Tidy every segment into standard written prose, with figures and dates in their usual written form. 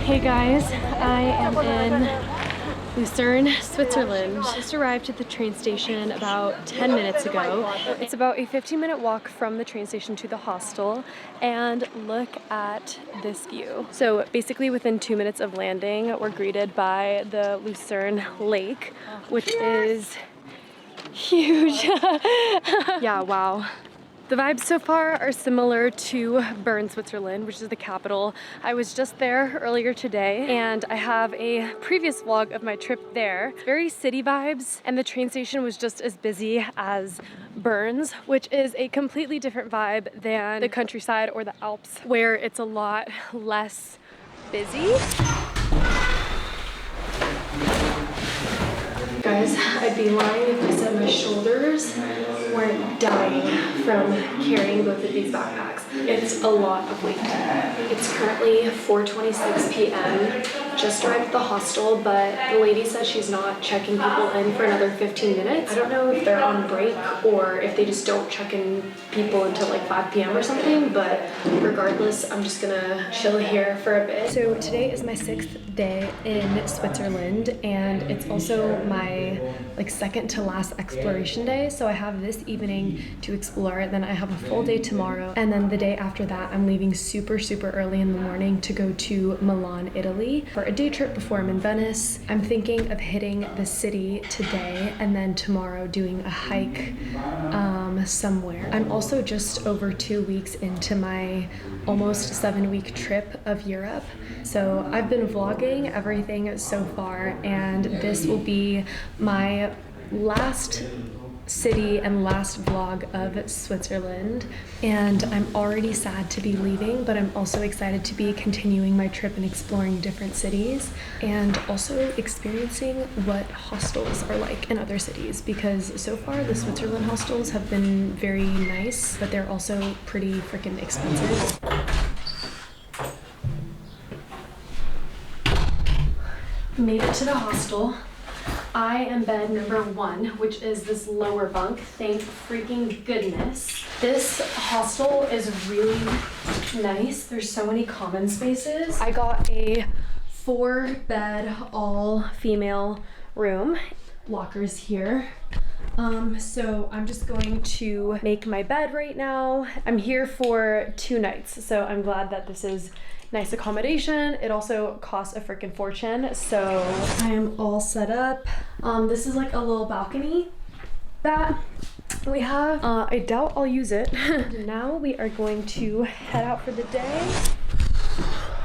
Hey guys, I am in Lucerne, Switzerland. Just arrived at the train station about 10 minutes ago. It's about a 15-minute walk from the train station to the hostel, and look at this view. So basically within 2 minutes of landing, we're greeted by the Lucerne Lake, which is huge. Yeah, wow. The vibes so far are similar to Bern, Switzerland, which is the capital. I was just there earlier today, and I have a previous vlog of my trip there. Very city vibes, and the train station was just as busy as Bern's, which is a completely different vibe than the countryside or the Alps, where it's a lot less busy. Guys, I'd be lying if I said my shoulders weren't dying from carrying both of these backpacks. It's a lot of weight. It's currently 4:26 p.m. Just arrived at the hostel, but the lady said she's not checking people in for another 15 minutes. I don't know if they're on break or if they just don't check in people until like 5 p.m. or something, but regardless, I'm just gonna chill here for a bit. So today is my 6th day in Switzerland, and it's also my second to last exploration day. So I have this evening to explore, then I have a full day tomorrow, and then the day after that I'm leaving super early in the morning to go to Milan, Italy for a day trip before I'm in Venice. I'm thinking of hitting the city today and then tomorrow doing a hike somewhere. I'm also just over 2 weeks into my almost 7-week trip of Europe. So I've been vlogging everything so far, and this will be my last city and last vlog of Switzerland, and I'm already sad to be leaving, but I'm also excited to be continuing my trip and exploring different cities and also experiencing what hostels are like in other cities, because so far the Switzerland hostels have been very nice, but they're also pretty freaking expensive. Made it to the hostel. I am bed number 1, which is this lower bunk. Thank freaking goodness. This hostel is really nice. There's so many common spaces. I got a 4-bed all-female room. Lockers here. So I'm just going to make my bed right now. I'm here for 2 nights, so I'm glad that this is nice accommodation. It also costs a freaking fortune, so I am all set up. This is like a little balcony that we have. I doubt I'll use it. Now we are going to head out for the day.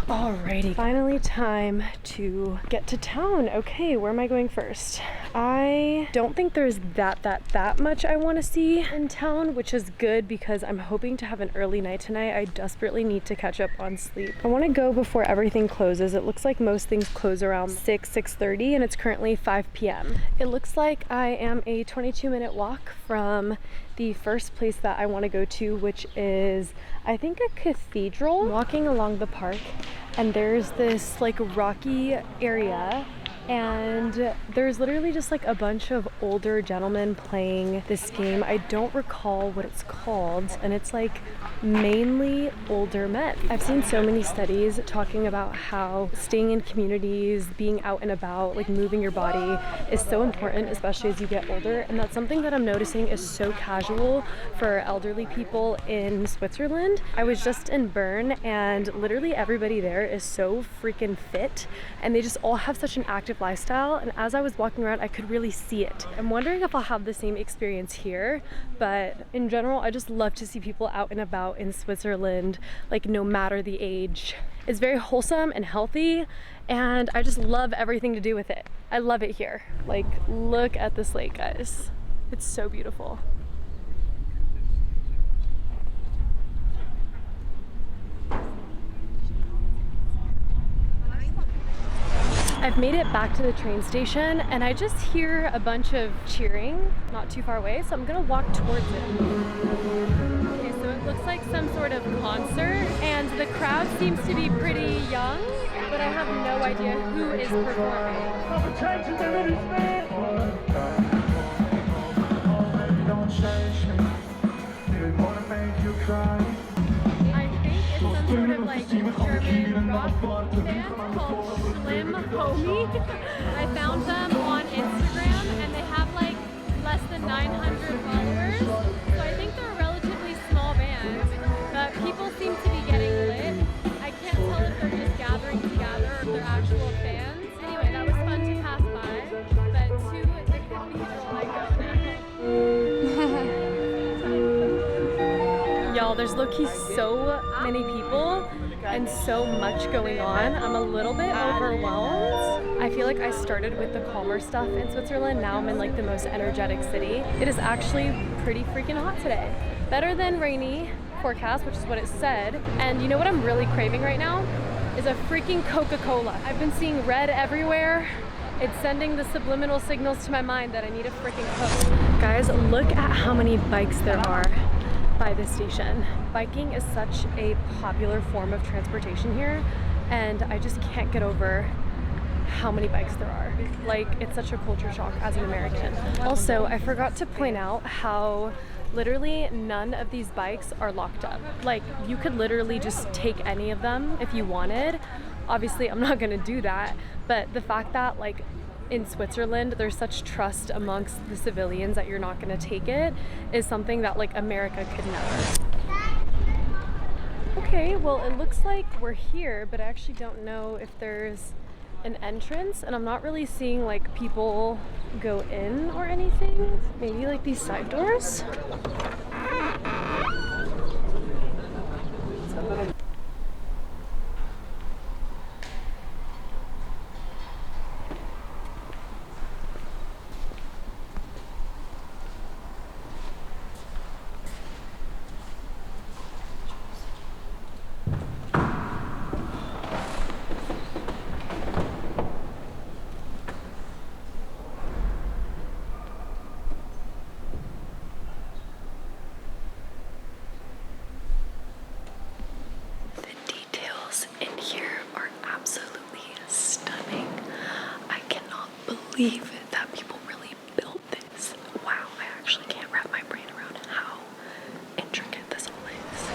Alrighty, finally time to get to town. Okay, where am I going first? I don't think there's that much I want to see in town, which is good because I'm hoping to have an early night tonight. I desperately need to catch up on sleep. I want to go before everything closes. It looks like most things close around 6:30, and it's currently 5 p.m. It looks like I am a 22-minute walk from the first place that I want to go to, which is, I think, a cathedral. I'm walking along the park, and there's this like rocky area, and there's literally just like a bunch of older gentlemen playing this game. I don't recall what it's called, and it's like mainly older men. I've seen so many studies talking about how staying in communities, being out and about, like moving your body is so important, especially as you get older, and that's something that I'm noticing is so casual for elderly people in Switzerland. I was just in Bern, and literally everybody there is so freaking fit, and they just all have such an active lifestyle, and as I was walking around I could really see it. I'm wondering if I'll have the same experience here, but in general I just love to see people out and about in Switzerland, like no matter the age. It's very wholesome and healthy, and I just love everything to do with it. I love it here. Like, look at this lake, guys. It's so beautiful. I've made it back to the train station, and I just hear a bunch of cheering not too far away, so I'm gonna walk towards it. Okay, so it looks like some sort of concert, and the crowd seems to be pretty young, but I have no idea who is performing. I think it's some sort of like German rock band called I found them on Instagram and they have like less than 900 followers. So I think they're a relatively small band, but people seem to be getting lit. I can't tell if they're just gathering together or if they're actual fans. Anyway, that was fun to pass by, but to the cathedral I go now. Y'all, there's low-key so many people and so much going on. I'm a little bit overwhelmed. I feel like I started with the calmer stuff in Switzerland. Now I'm in like the most energetic city. It is actually pretty freaking hot today. Better than rainy forecast, which is what it said. And you know what I'm really craving right now? Is a freaking Coca-Cola. I've been seeing red everywhere. It's sending the subliminal signals to my mind that I need a freaking Coke. Guys, look at how many bikes there are by this station. Biking is such a popular form of transportation here, and I just can't get over how many bikes there are. Like, it's such a culture shock as an American. Also, I forgot to point out how literally none of these bikes are locked up. Like, you could literally just take any of them if you wanted. Obviously, I'm not gonna do that, but the fact that like in Switzerland there's such trust amongst the civilians that you're not gonna take it is something that like America could never. Okay, well it looks like we're here, but I actually don't know if there's an entrance, and I'm not really seeing like people go in or anything. Maybe like these side doors? Believe that people really built this. Wow, I actually can't wrap my brain around how intricate this all is.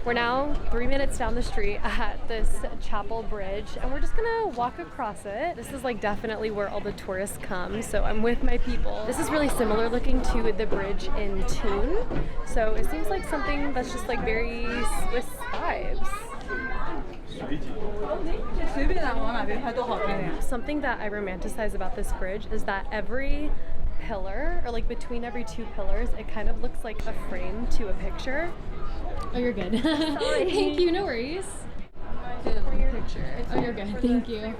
We're now 3 minutes down the street at this chapel bridge, and we're just gonna walk across it. This is like definitely where all the tourists come, so I'm with my people. This is really similar looking to the bridge in Thun, so it seems like something that's just like very Swiss vibes. Something that I romanticize about this bridge is that every pillar, or like between every two pillars, it kind of looks like a frame to a picture. Oh, you're good. Thank you, no worries. For your picture. Oh, you're good. Thank you.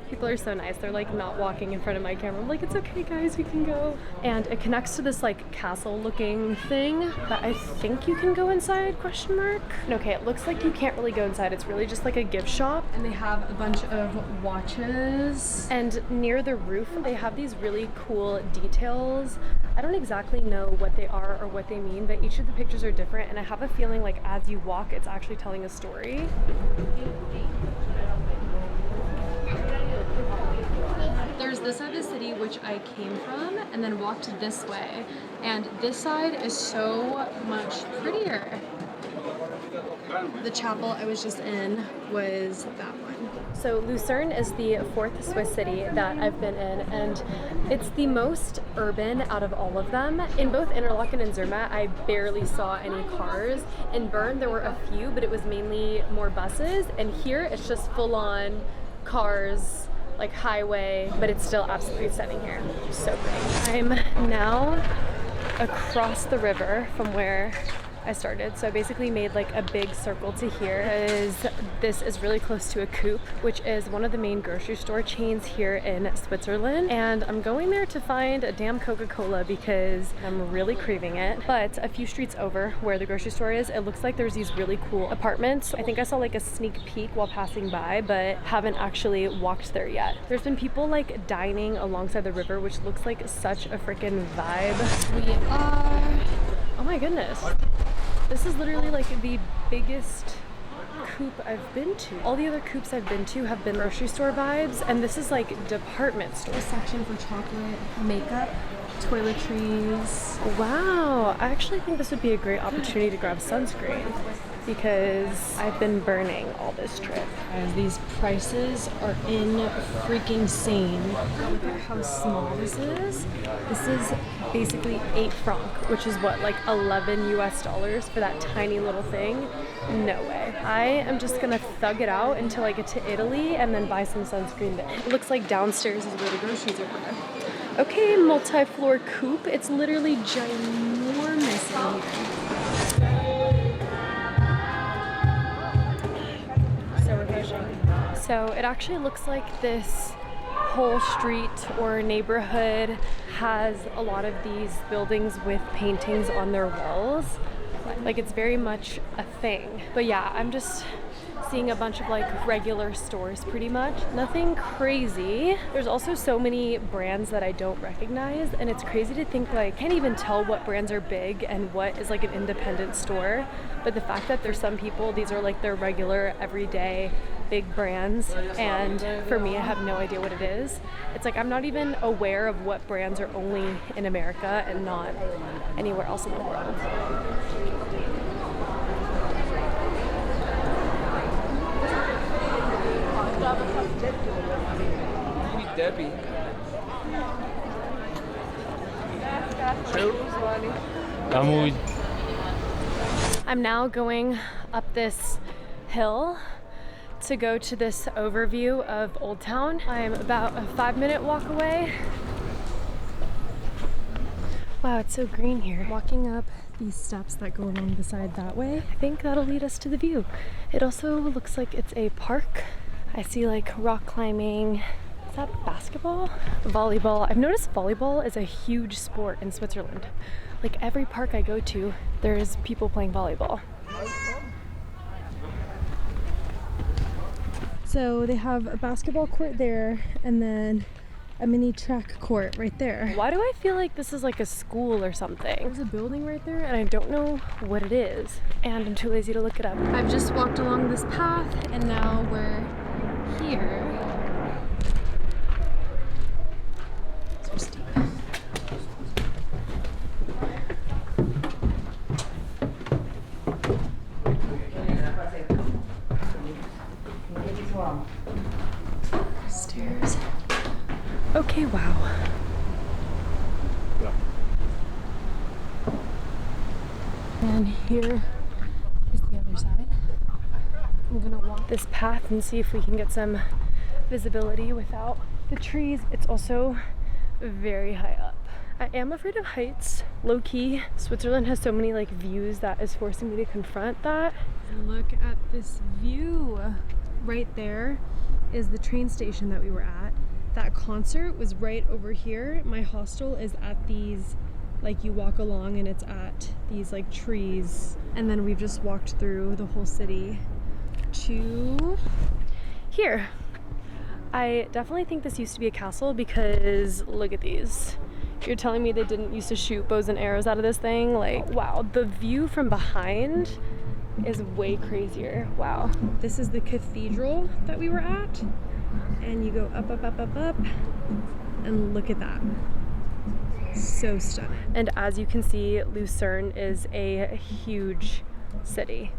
People are so nice. They're like not walking in front of my camera. I'm like, it's okay guys, we can go. And it connects to this like castle looking thing, but I think you can go inside, question mark. Okay, it looks like you can't really go inside. It's really just like a gift shop, and they have a bunch of watches. And near the roof, they have these really cool details. I don't exactly know what they are or what they mean, but each of the pictures are different, and I have a feeling like as you walk, it's actually telling a story. There's this side of the city which I came from and then walked this way, and this side is so much prettier. The chapel I was just in was that one. So Lucerne is the fourth Swiss city that I've been in, and it's the most urban out of all of them. In both Interlaken and Zermatt, I barely saw any cars. In Bern, there were a few, but it was mainly more buses, and here it's just full-on cars, like highway, but it's still absolutely stunning here. So pretty. I'm now across the river from where I started. So I basically made like a big circle to here because this is really close to a Coop, which is one of the main grocery store chains here in Switzerland. And I'm going there to find a damn Coca-Cola because I'm really craving it. But a few streets over where the grocery store is, it looks like there's these really cool apartments. I think I saw like a sneak peek while passing by, but haven't actually walked there yet. There's been people like dining alongside the river, which looks like such a freaking vibe. We are, oh my goodness. This is literally like the biggest coop I've been to. All the other coops I've been to have been grocery store vibes, and this is like department store. A section for chocolate, makeup, toiletries. Wow, I actually think this would be a great opportunity to grab sunscreen because I've been burning all this trip. And these prices are freaking insane. Look at how small this is. This is basically 8 franc, which is what, like $11 US for that tiny little thing? No way. I am just gonna thug it out until I get to Italy and then buy some sunscreen there. It looks like downstairs is where the groceries are for. Okay, multi-floor coupe. It's literally ginormous in here. So refreshing. So it actually looks like this whole street or neighborhood has a lot of these buildings with paintings on their walls. Like it's very much a thing. But yeah, I'm just seeing a bunch of like regular stores pretty much. Nothing crazy. There's also so many brands that I don't recognize, and it's crazy to think like I can't even tell what brands are big and what is like an independent store. But the fact that there's some people, these are like their regular everyday big brands, and for me I have no idea what it is. It's like I'm not even aware of what brands are only in America and not anywhere else in the world. Debbie. I'm now going up this hill to go to this overview of Old Town. I am about a 5-minute walk away. Wow, it's so green here. Walking up these steps that go along the side that way, I think that'll lead us to the view. It also looks like it's a park. I see like rock climbing. Is that basketball? Volleyball. I've noticed volleyball is a huge sport in Switzerland. Like every park I go to, there's people playing volleyball. So they have a basketball court there and then a mini track court right there. Why do I feel like this is like a school or something? There's a building right there and I don't know what it is. And I'm too lazy to look it up. I've just walked along this path and now we're here. So steep. Stairs. Okay, wow. And here is the other side. I'm gonna walk this path and see if we can get some visibility without the trees. It's also very high up. I am afraid of heights, low key. Switzerland has so many like views that is forcing me to confront that. Look at this view. Right there is the train station that we were at. That concert was right over here. My hostel is at these, like you walk along and it's at these like trees. And then we've just walked through the whole city to here. I definitely think this used to be a castle because look at these. You're telling me they didn't used to shoot bows and arrows out of this thing? Like, wow, the view from behind is way crazier. Wow. This is the cathedral that we were at. And you go up, up, up, up, up, and look at that. So stunning. And as you can see, Lucerne is a huge city.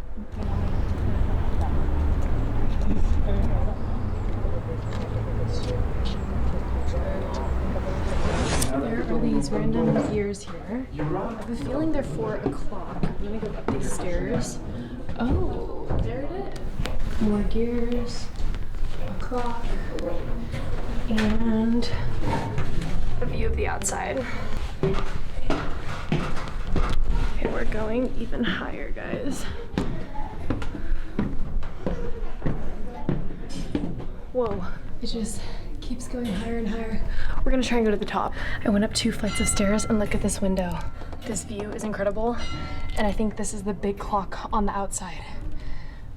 There are these random gears here. I have a feeling they're 4 o'clock. I'm gonna go up these stairs. Oh, there it is. More gears. Clock. And a view of the outside. Okay, we're going even higher, guys. Whoa, it just keeps going higher and higher. We're gonna try and go to the top. I went up 2 flights of stairs and look at this window. This view is incredible. And I think this is the big clock on the outside.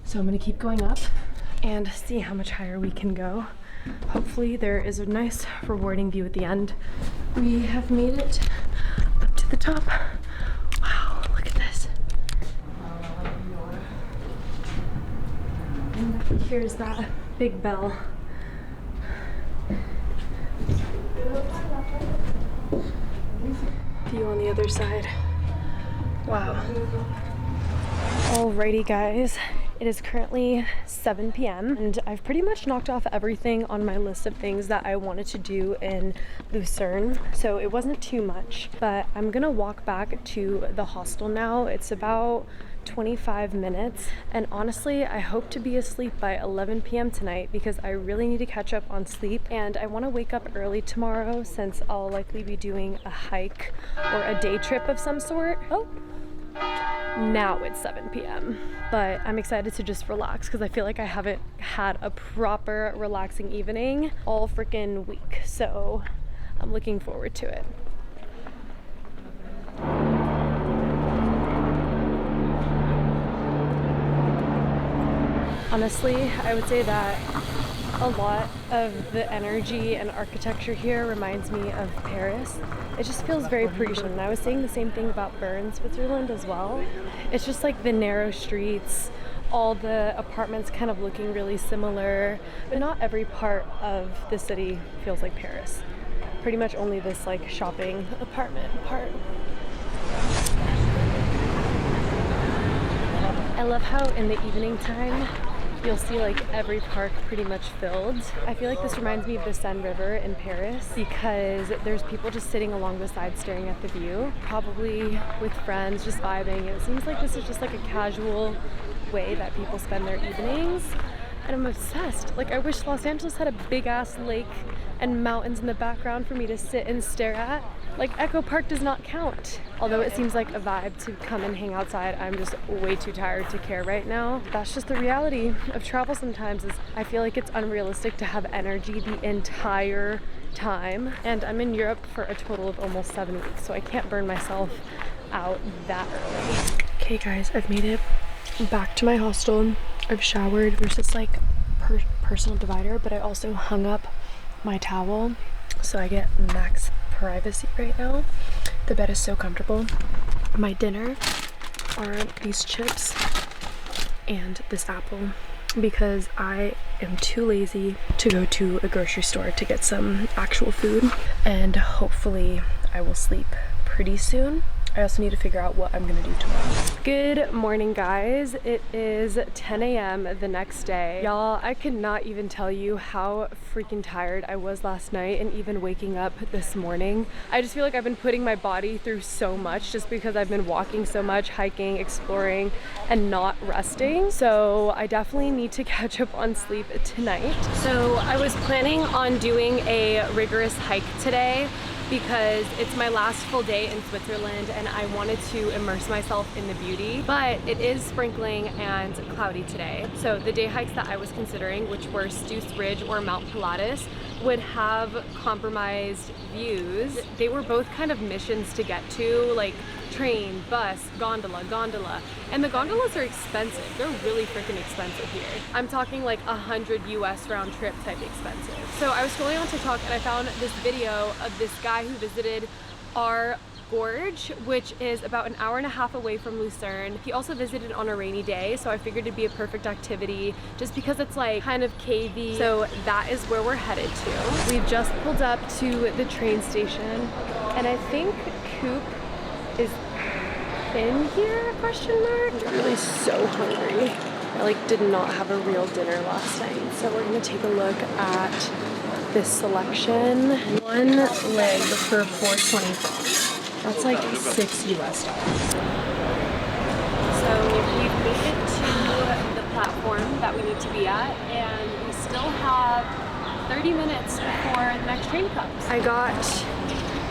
So I'm gonna keep going up and see how much higher we can go. Hopefully there is a nice rewarding view at the end. We have made it up to the top. Wow, look at this. Here's that big bell. View on the other side. Wow. Alrighty guys, it is currently 7 p.m. and I've pretty much knocked off everything on my list of things that I wanted to do in Lucerne. So it wasn't too much, but I'm gonna walk back to the hostel now. It's about 25 minutes, and honestly I hope to be asleep by 11 p.m. tonight because I really need to catch up on sleep, and I want to wake up early tomorrow since I'll likely be doing a hike or a day trip of some sort. Oh, now it's 7 p.m. but I'm excited to just relax because I feel like I haven't had a proper relaxing evening all freaking week, so I'm looking forward to it. Honestly, I would say that a lot of the energy and architecture here reminds me of Paris. It just feels very Parisian, and I was saying the same thing about Bern, Switzerland as well. It's just like the narrow streets, all the apartments kind of looking really similar, but not every part of the city feels like Paris. Pretty much only this like shopping apartment part. I love how in the evening time you'll see like every park pretty much filled. I feel like this reminds me of the Seine River in Paris because there's people just sitting along the side staring at the view, probably with friends, just vibing. It seems like this is just like a casual way that people spend their evenings, and I'm obsessed. Like I wish Los Angeles had a big ass lake and mountains in the background for me to sit and stare at. Like Echo Park does not count. Although it seems like a vibe to come and hang outside, I'm just way too tired to care right now. That's just the reality of travel sometimes, is I feel like it's unrealistic to have energy the entire time. And I'm in Europe for a total of almost 7 weeks, so I can't burn myself out that early. Okay guys, I've made it back to my hostel. I've showered. There's this like personal divider, but I also hung up my towel so I get max privacy right now. The bed is so comfortable. My dinner are these chips and this apple because I am too lazy to go to a grocery store to get some actual food, and hopefully I will sleep pretty soon. I also need to figure out what I'm gonna do tomorrow. Good morning guys. It is 10 a.m. the next day. Y'all, I could not even tell you how freaking tired I was last night and even waking up this morning. I just feel like I've been putting my body through so much just because I've been walking so much, hiking, exploring, and not resting. So I definitely need to catch up on sleep tonight. So I was planning on doing a rigorous hike today because it's my last full day in Switzerland and I wanted to immerse myself in the beauty, but it is sprinkling and cloudy today. So the day hikes that I was considering, which were Stuss Ridge or Mount Pilatus, would have compromised views. They were both kind of missions to get to, like train, bus, gondola. And the gondolas are expensive. They're really freaking expensive here. I'm talking like 100 US round trip type expensive. So I was scrolling on TikTok and I found this video of this guy who visited Aare Gorge, which is about an hour and a half away from Lucerne. He also visited on a rainy day, so I figured it'd be a perfect activity just because it's like kind of cavey. So that is where we're headed to. We've just pulled up to the train station and I think Coop is in here, question mark? I'm really so hungry. I like did not have a real dinner last night. So we're gonna take a look at this selection. One leg for $4.25. That's like $6 US. So we've made it to the platform that we need to be at, and we still have 30 minutes before the next train comes. I got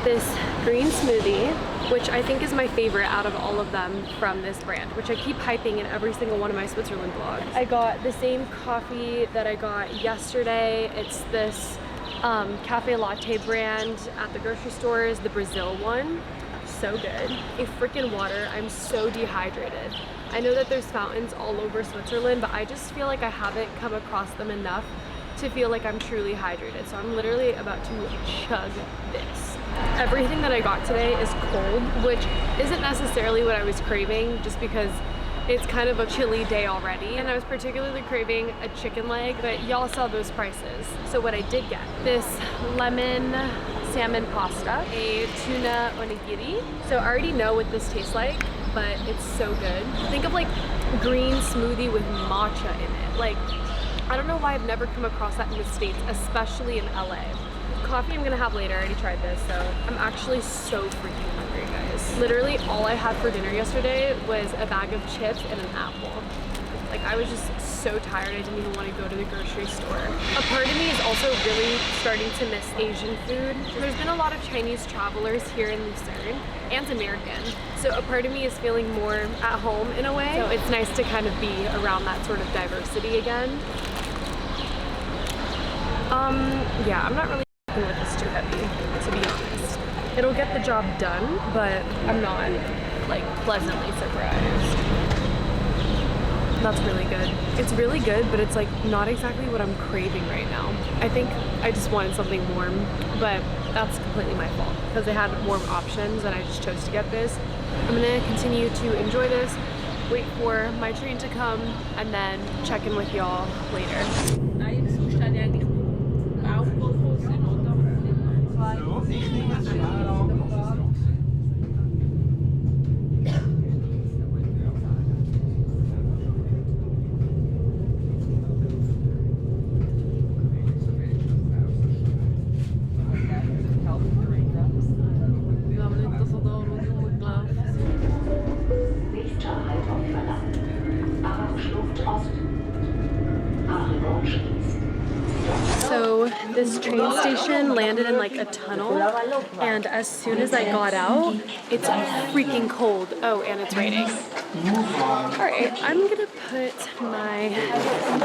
this green smoothie, which I think is my favorite out of all of them from this brand, which I keep hyping in every single one of my Switzerland vlogs. I got the same coffee that I got yesterday. It's this cafe latte brand at the grocery stores, the Brazil one. So good. A freaking water. I'm so dehydrated. I know that there's fountains all over Switzerland, but I just feel like I haven't come across them enough to feel like I'm truly hydrated. So I'm literally about to chug this. Everything that I got today is cold, which isn't necessarily what I was craving, just because It's kind of a chilly day already, and I was particularly craving a chicken leg, but y'all saw those prices. So what I did get, this lemon salmon pasta, a tuna onigiri. So I already know what this tastes like, but it's so good. Think of like green smoothie with matcha in it. Like, I don't know why I've never come across that in the States, especially in LA. Coffee I'm gonna have later, I already tried this, so I'm actually so freaking hungry, guys. Literally all I had for dinner yesterday was a bag of chips and an apple. Like, I was just so tired, I didn't even want to go to the grocery store. A part of me is also really starting to miss Asian food. There's been a lot of Chinese travelers here in Lucerne, and American. So a part of me is feeling more at home in a way. So it's nice to kind of be around that sort of diversity again. Yeah, I'm not really with this too heavy, to be honest. It'll get the job done, but I'm not like pleasantly surprised. That's really good. It's really good, but it's like not exactly what I'm craving right now. I think I just wanted something warm, but that's completely my fault because they had warm options and I just chose to get this. I'm gonna continue to enjoy this, wait for my train to come, and then check in with y'all later. So this train station landed in like a tunnel, and as soon as I got out, it's freaking cold. Oh, and it's raining. Alright, I'm gonna put my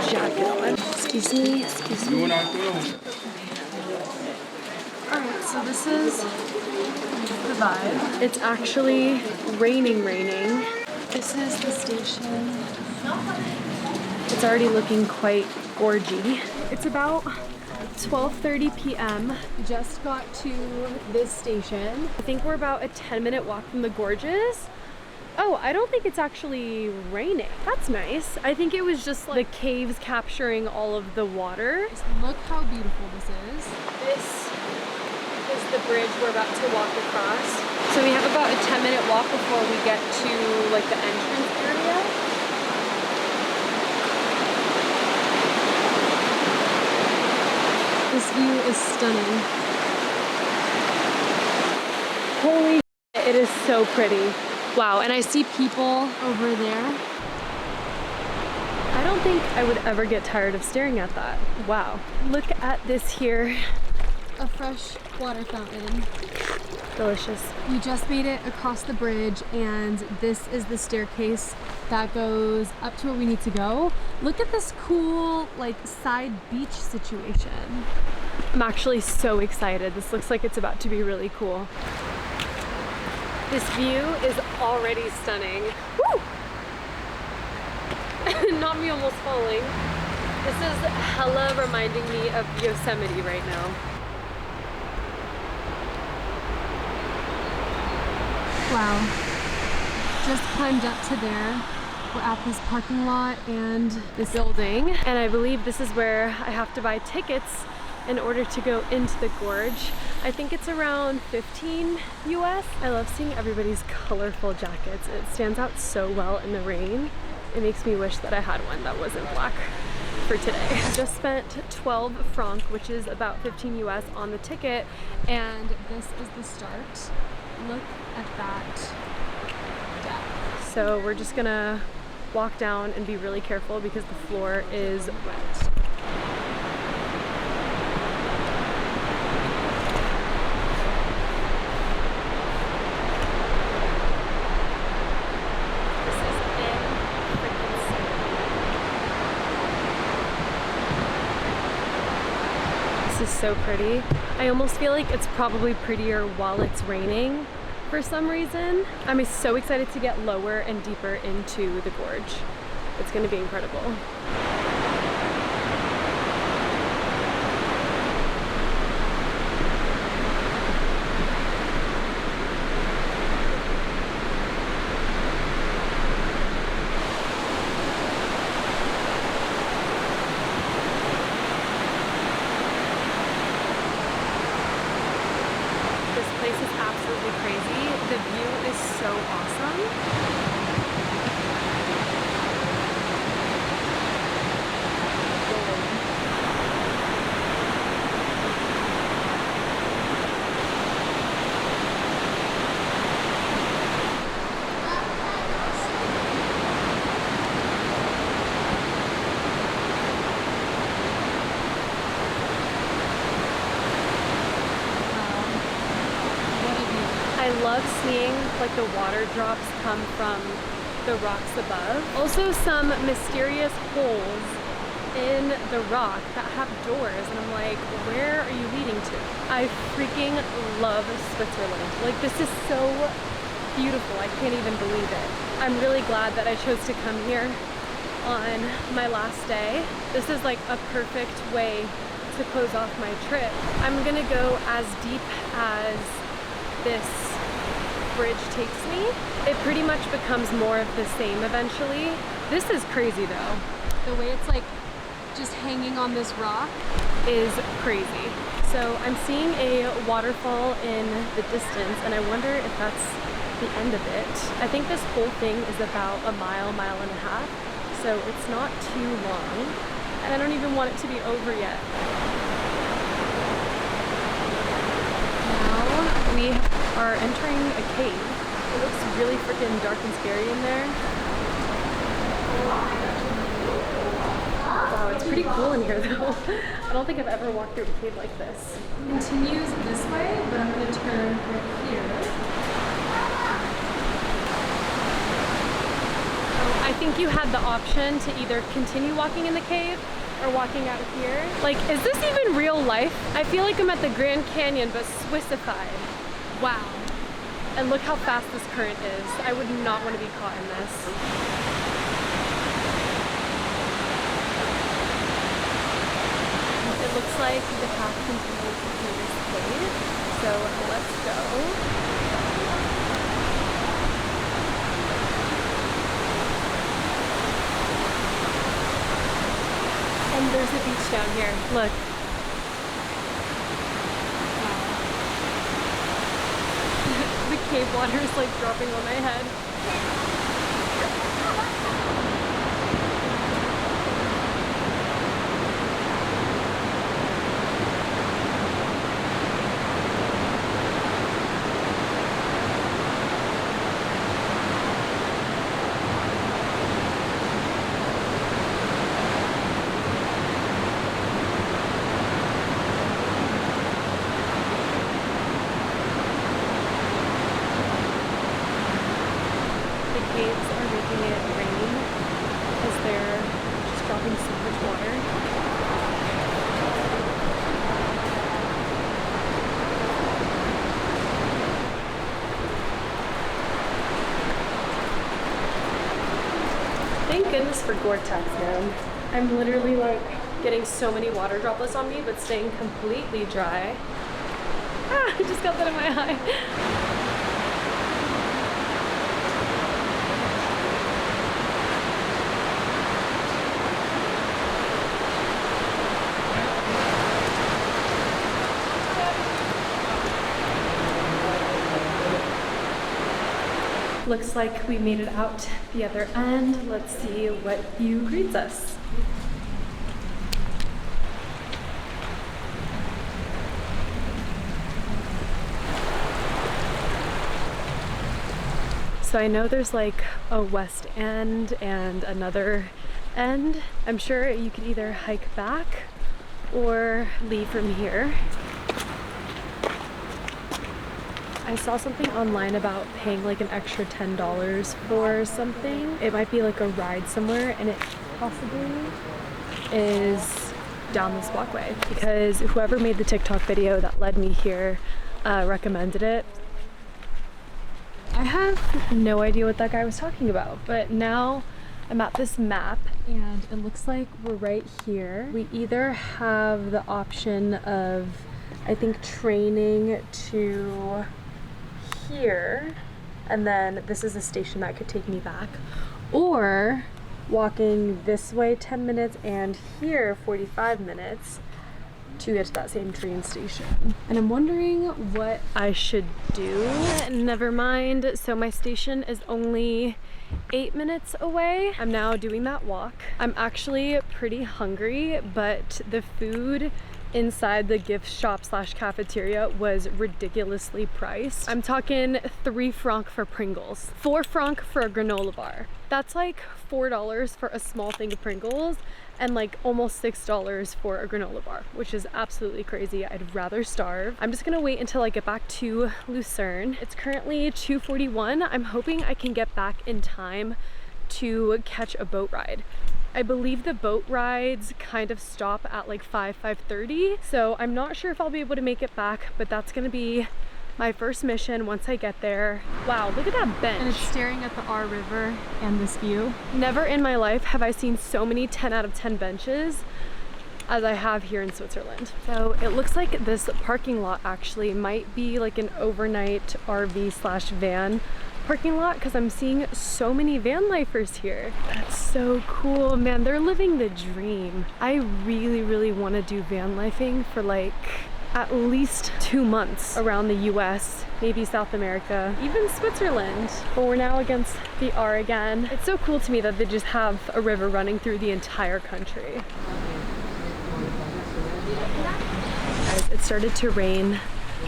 jacket on. Excuse me, excuse me. Alright, so this is the vibe. It's actually raining. This is the station. It's already looking quite gorgy. It's about 12:30 p.m. Just got to this station. I think we're about a 10-minute walk from the Gorges. Oh, I don't think it's actually raining. That's nice. I think it was just like the caves capturing all of the water. Look how beautiful this is. This is the bridge we're about to walk across. So we have about a 10-minute walk before we get to like the entrance area. This view is stunning. Holy shit, it is so pretty. Wow, and I see people over there. I don't think I would ever get tired of staring at that. Wow. Look at this here. A fresh water fountain. Delicious. We just made it across the bridge, and this is the staircase that goes up to where we need to go. Look at this cool like side beach situation. I'm actually so excited. This looks like it's about to be really cool. This view is already stunning. Woo! Not me almost falling. This is hella reminding me of Yosemite right now. Wow. Just climbed up to there. We're at this parking lot and this building, and I believe this is where I have to buy tickets in order to go into the gorge. I think it's around 15 US. I love seeing everybody's colorful jackets. It stands out so well in the rain. It makes me wish that I had one that wasn't black for today. I just spent 12 franc, which is about 15 US on the ticket, and this is the start. Look at that depth. So we're just gonna walk down and be really careful because the floor is wet. This is so pretty. I almost feel like it's probably prettier while it's raining for some reason. I'm so excited to get lower and deeper into the gorge. It's gonna be incredible. place is absolutely crazy. The view is so awesome. I love seeing like the water drops come from the rocks above. Also some mysterious holes in the rock that have doors, and I'm like, where are you leading to? I freaking love Switzerland. Like, this is so beautiful. I can't even believe it. I'm really glad that I chose to come here on my last day. This is like a perfect way to close off my trip. I'm gonna go as deep as this bridge takes me. It pretty much becomes more of the same eventually. This is crazy though. The way it's like just hanging on this rock is crazy. So I'm seeing a waterfall in the distance, and I wonder if that's the end of it. I think this whole thing is about a mile, mile and a half, so it's not too long, and I don't even want it to be over yet. We are entering a cave. It looks really freaking dark and scary in there. Wow, it's pretty cool in here though. I don't think I've ever walked through a cave like this. Continues this way, but I'm gonna turn right here. So I think you had the option to either continue walking in the cave or walking out here. Like, is this even real life? I feel like I'm at the Grand Canyon, but Swissified. Wow. And look how fast this current is. I would not want to be caught in this. It looks like the path continues through this cave, so let's go. And there's a beach down here. Look. The cave water is like dropping on my head. Caves are making it rain because they're just dropping so much water. Thank goodness for Gore-Tex, man. I'm literally like getting so many water droplets on me, but staying completely dry. Ah, I just got that in my eye. Looks like we made it out the other end. Let's see what view greets us. So I know there's like a west end and another end. I'm sure you could either hike back or leave from here. I saw something online about paying like an extra $10 for something. It might be like a ride somewhere, and it possibly is down this walkway because whoever made the TikTok video that led me here recommended it. I have no idea what that guy was talking about, but now I'm at this map and it looks like we're right here. We either have the option of, I think, training to here, and then this is a station that could take me back, or walking this way 10 minutes and here 45 minutes. to get to that same train station. And I'm wondering what I should do. Never mind. So my station is only 8 minutes away. I'm now doing that walk. I'm actually pretty hungry, but the food inside the gift shop slash cafeteria was ridiculously priced. I'm talking 3 francs for Pringles, 4 francs for a granola bar. That's like $4 for a small thing of Pringles and like almost $6 for a granola bar, which is absolutely crazy. I'd rather starve. I'm just gonna wait until I get back to Lucerne. It's currently 2:41. I'm hoping I can get back in time to catch a boat ride. I believe the boat rides kind of stop at like 5:30. So I'm not sure if I'll be able to make it back, but that's gonna be my first mission once I get there. Wow, look at that bench. And it's staring at the Aare River and this view. Never in my life have I seen so many 10 out of 10 benches as I have here in Switzerland. So it looks like this parking lot actually might be like an overnight RV slash van parking lot because I'm seeing so many van lifers here. That's so cool, man. They're living the dream. I really want to do van lifing for like at least 2 months around the US, maybe South America, even Switzerland. But we're now against the Aare again. It's so cool to me that they just have a river running through the entire country. Guys, it started to rain.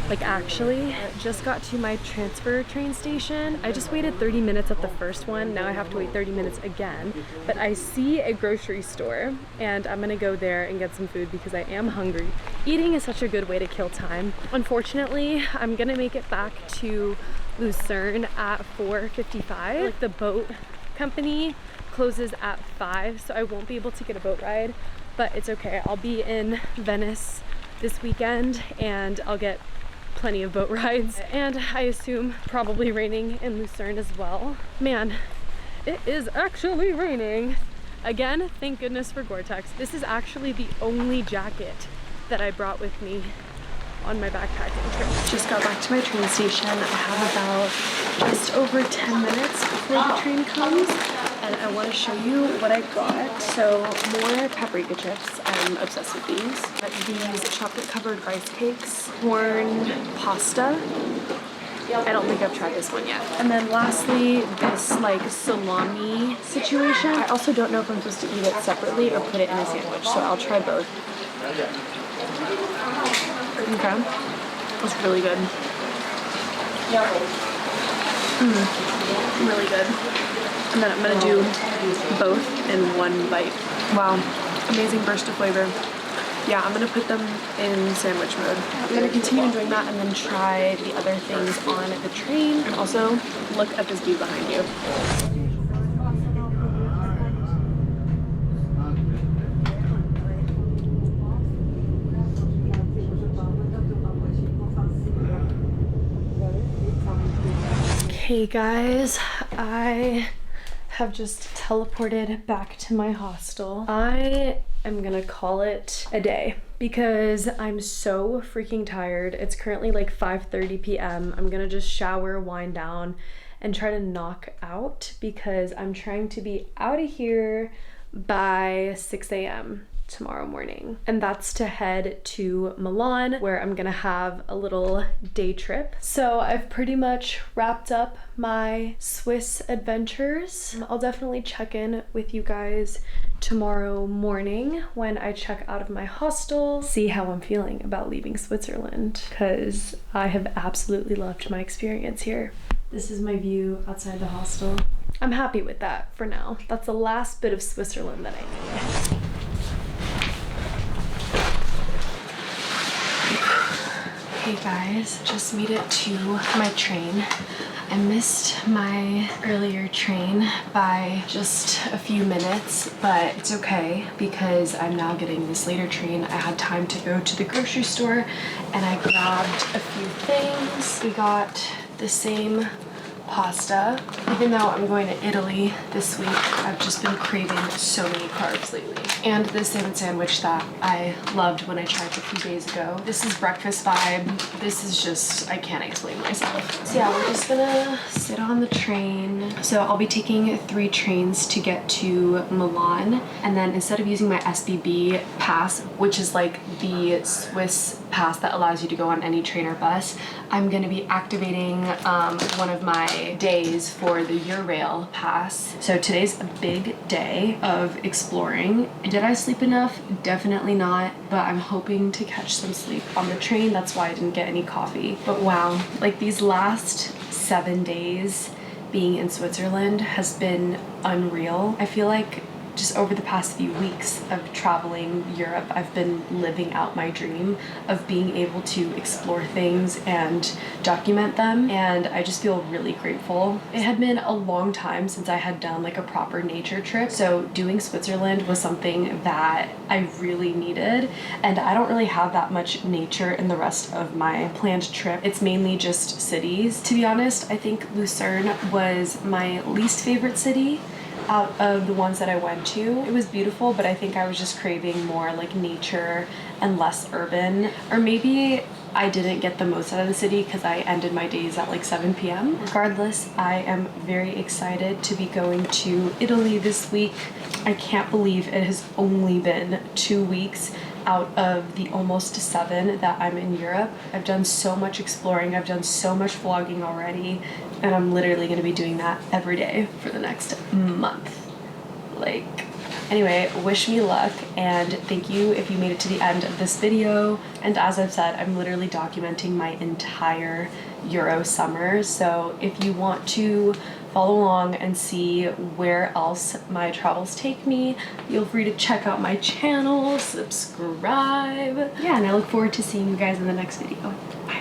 Like actually, just got to my transfer train station. I just waited 30 minutes at the first one. Now I have to wait 30 minutes again. But I see a grocery store and I'm gonna go there and get some food because I am hungry. Eating is such a good way to kill time. Unfortunately, I'm gonna make it back to Lucerne at 4:55. Like the boat company closes at 5, so I won't be able to get a boat ride, but it's okay. I'll be in Venice this weekend and I'll get plenty of boat rides, and I assume probably raining in Lucerne as well. Man, it is actually raining again. Thank goodness for Gore-Tex. This is actually the only jacket that I brought with me on my backpacking trip. Just got back to my train station. I have about just over 10 minutes before the train comes, and I want to show you what I got. So more paprika chips. I'm obsessed with these. These chocolate covered rice cakes, corn pasta. I don't think I've tried this one yet. And then lastly, this like salami situation. I also don't know if I'm supposed to eat it separately or put it in a sandwich, so I'll try both. Okay, that's really good. Really good. And then I'm gonna do both in one bite. Wow, amazing burst of flavor. Yeah, I'm gonna put them in sandwich mode. I'm gonna continue doing that and then try the other things on the train, and also look at this view behind you. Hey guys, I have just teleported back to my hostel. I am gonna call it a day because I'm so freaking tired. It's currently like 5:30 p.m. I'm gonna just shower, wind down, and try to knock out because I'm trying to be out of here by 6 a.m. tomorrow morning, and that's to head to Milan, where I'm gonna have a little day trip. So I've pretty much wrapped up my Swiss adventures. I'll definitely check in with you guys tomorrow morning when I check out of my hostel, see how I'm feeling about leaving Switzerland, because I have absolutely loved my experience here. This is my view outside the hostel. I'm happy with that for now. That's the last bit of Switzerland that I need. Hey guys, just made it to my train. I missed my earlier train by just a few minutes, but it's okay because I'm now getting this later train. I had time to go to the grocery store and I grabbed a few things. We got the same pasta. Even though I'm going to Italy this week, I've just been craving so many carbs lately. And this salmon sandwich that I loved when I tried it a few days ago. This is breakfast vibe. This is just, I can't explain myself. So yeah, we're just gonna sit on the train. So I'll be taking 3 trains to get to Milan. And then instead of using my SBB pass, which is like the Swiss pass that allows you to go on any train or bus, I'm gonna be activating one of my days for the Eurail pass. So today's a big day of exploring. Did I sleep enough? Definitely not, but I'm hoping to catch some sleep on the train. That's why I didn't get any coffee. But wow, like these last 7 days being in Switzerland has been unreal. I feel like just over the past few weeks of traveling Europe, I've been living out my dream of being able to explore things and document them, and I just feel really grateful. It had been a long time since I had done like a proper nature trip, so doing Switzerland was something that I really needed, and I don't really have that much nature in the rest of my planned trip. It's mainly just cities. To be honest, I think Lucerne was my least favorite city out of the ones that I went to. It was beautiful, but I think I was just craving more like nature and less urban. Or maybe I didn't get the most out of the city because I ended my days at like 7 p.m. Regardless, I am very excited to be going to Italy this week. I can't believe it has only been 2 weeks out of the almost 7 that I'm in Europe. I've done so much exploring, I've done so much vlogging already, and I'm literally gonna be doing that every day for the next month. Like, anyway, wish me luck, and thank you if you made it to the end of this video. And as I've said, I'm literally documenting my entire Euro summer, so if you want to follow along and see where else my travels take me, feel free to check out my channel, subscribe. Yeah, and I look forward to seeing you guys in the next video. Bye.